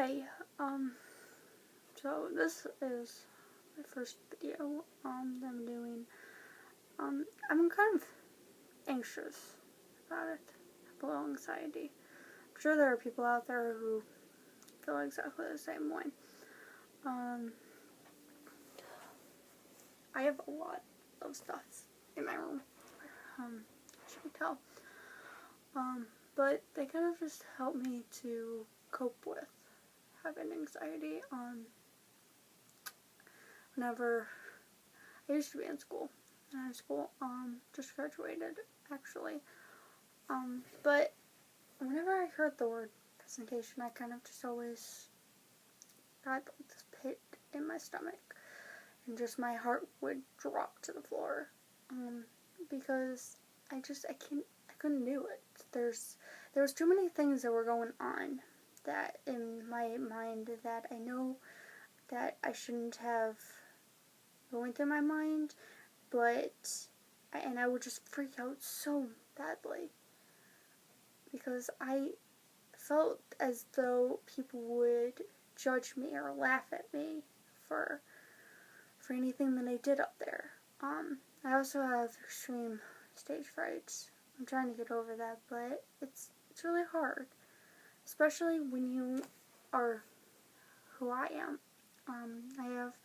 Hi, so this is my first video, that I'm doing. I'm kind of anxious about it, a little anxiety. I'm sure there are people out there who feel exactly the same way. I have a lot of stuff in my room, as you can tell. But they kind of just help me to cope with having anxiety, whenever I used to be in school. High school, just graduated, actually. But whenever I heard the word presentation, I kind of just always got like this pit in my stomach, and just my heart would drop to the floor, because I couldn't do it. There was too many things that were going on that in my mind that I know that I shouldn't have going through my mind, and I would just freak out so badly because I felt as though people would judge me or laugh at me for anything that I did up there. I also have extreme stage frights. I'm trying to get over that, but it's really hard, especially when you are who I am. I have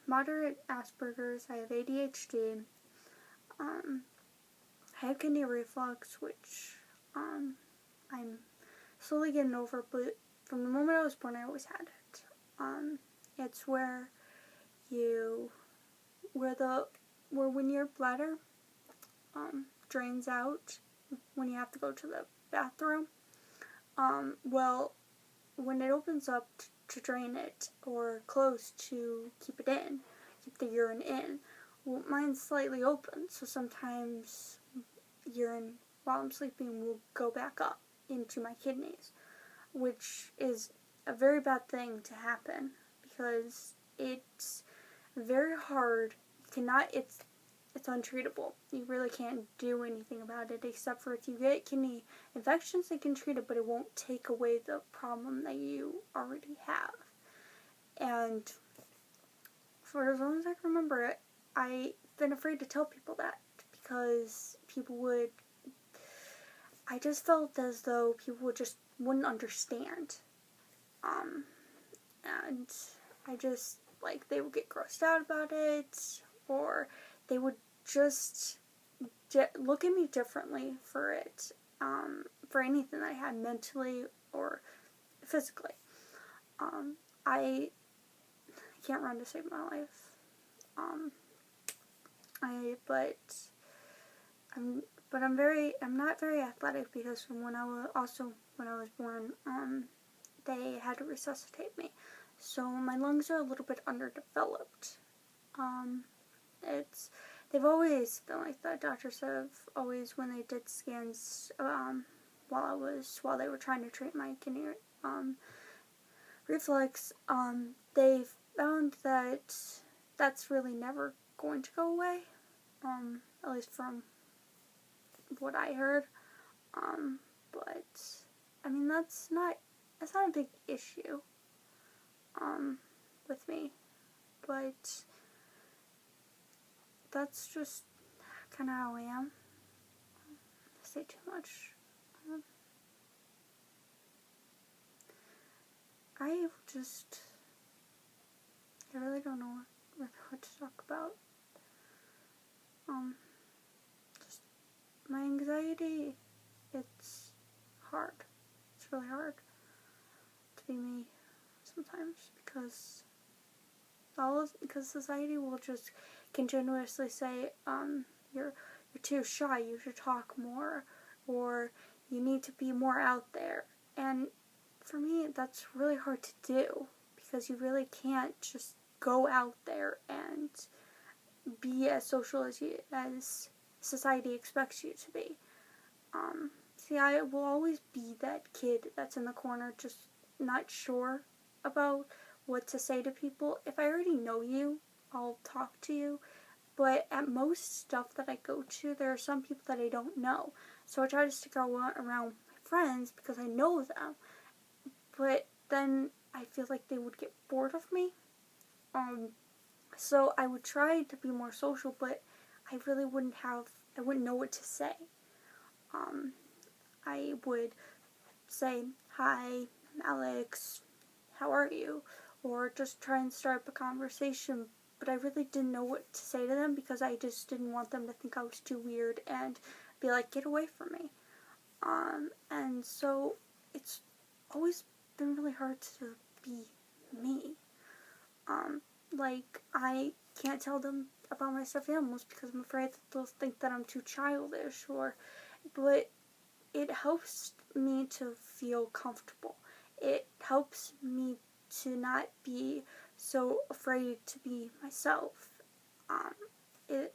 moderate Asperger's. I have ADHD. I have kidney reflux, which I'm slowly getting over, but from the moment I was born, I always had it. It's where when your bladder drains out when you have to go to the bathroom. Well, when it opens up to drain it, or close to keep the urine in, well, mine's slightly open, so sometimes urine while I'm sleeping will go back up into my kidneys, which is a very bad thing to happen because it's very hard. It's untreatable. You really can't do anything about it except for if you get kidney infections, they can treat it, but it won't take away the problem that you already have. And for as long as I can remember, I've been afraid to tell people that because I just felt as though people wouldn't understand. And I just, they would get grossed out about it, or they would just look at me differently for it, for anything that I had mentally or physically. I can't run to save my life. I'm not very athletic because when I was born, they had to resuscitate me. So my lungs are a little bit underdeveloped. They've always been like that. Doctors have always, when they did scans, while they were trying to treat my kidney reflux, they found that that's really never going to go away. At least from what I heard. But I mean, that's not a big issue with me, but that's just kind of how I am. I say too much. I really don't know what to talk about. Just my anxiety. It's hard. It's really hard to be me sometimes because society will just continuously say, you're too shy, you should talk more, or you need to be more out there. And for me, that's really hard to do because you really can't just go out there and be as social as society expects you to be. See, I will always be that kid that's in the corner just not sure about what to say to people. If I already know you, I'll talk to you. But at most stuff that I go to, there are some people that I don't know. So I try to stick around my friends because I know them. but then I feel like they would get bored of me. So I would try to be more social, but I really I wouldn't know what to say. I would say, "Hi, Alex, how are you?" Or just try and start up a conversation, but I really didn't know what to say to them because I just didn't want them to think I was too weird and be like, "Get away from me." And so it's always been really hard to be me. Like, I can't tell them about my stuffed animals because I'm afraid that they'll think that I'm too childish, but it helps me to feel comfortable. It helps me to not be so afraid to be myself.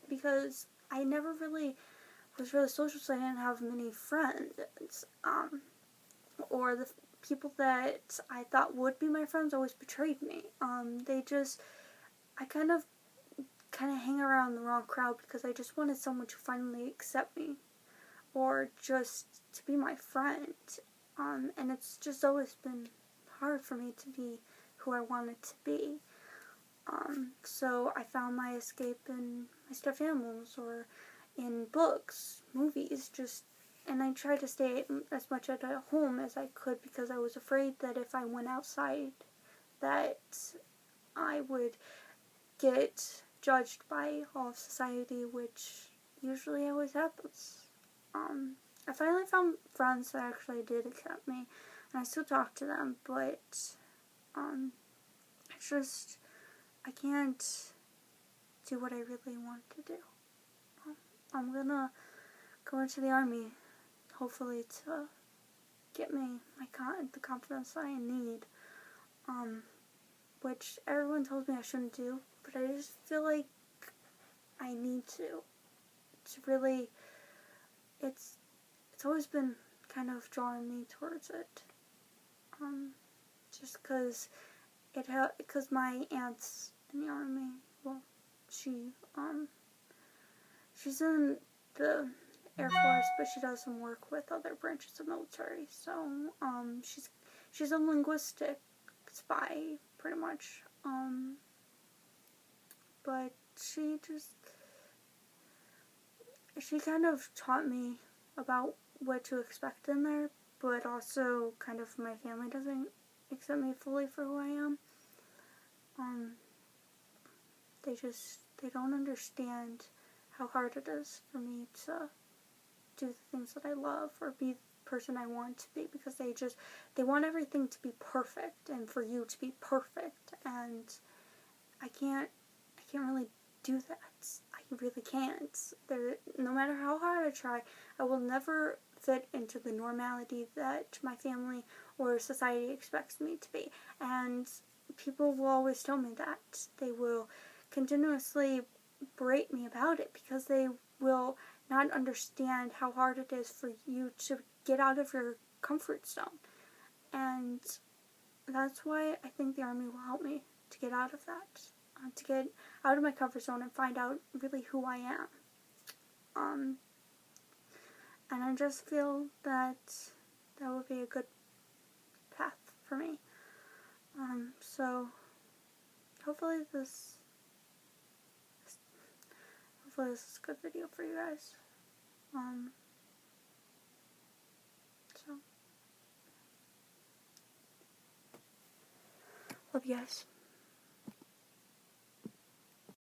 Because I never really was really social, so I didn't have many friends. Or the people that I thought would be my friends always betrayed me. I kind of hang around the wrong crowd because I just wanted someone to finally accept me or just to be my friend. And it's just always been hard for me to be who I wanted to be. So I found my escape in my stuffed animals or in books, movies, and I tried to stay as much at home as I could because I was afraid that if I went outside that I would get judged by all of society, which usually always happens. I finally found friends that actually did accept me, and I still talk to them, but it's just, I can't do what I really want to do. I'm gonna go into the army, hopefully to get me the confidence that I need, which everyone tells me I shouldn't do, but I just feel like I need to. It's really, it's always been kind of drawing me towards it. Just because because my aunt's in the army. Well, she's in the Air Force, but she does some work with other branches of military. So, she's a linguistic spy, pretty much. But she kind of taught me about what to expect in there, but also kind of my family doesn't accept me fully for who I am. They don't understand how hard it is for me to do the things that I love or be the person I want to be, because they want everything to be perfect and for you to be perfect, and I can't really do that. I really can't. No matter how hard I try, I will never fit into the normality that my family or society expects me to be. And people will always tell me that. They will continuously berate me about it because they will not understand how hard it is for you to get out of your comfort zone. And that's why I think the army will help me to get out of that. To get out of my comfort zone and find out really who I am. And I just feel that would be a good path for me. So hopefully this is a good video for you guys. So love you guys.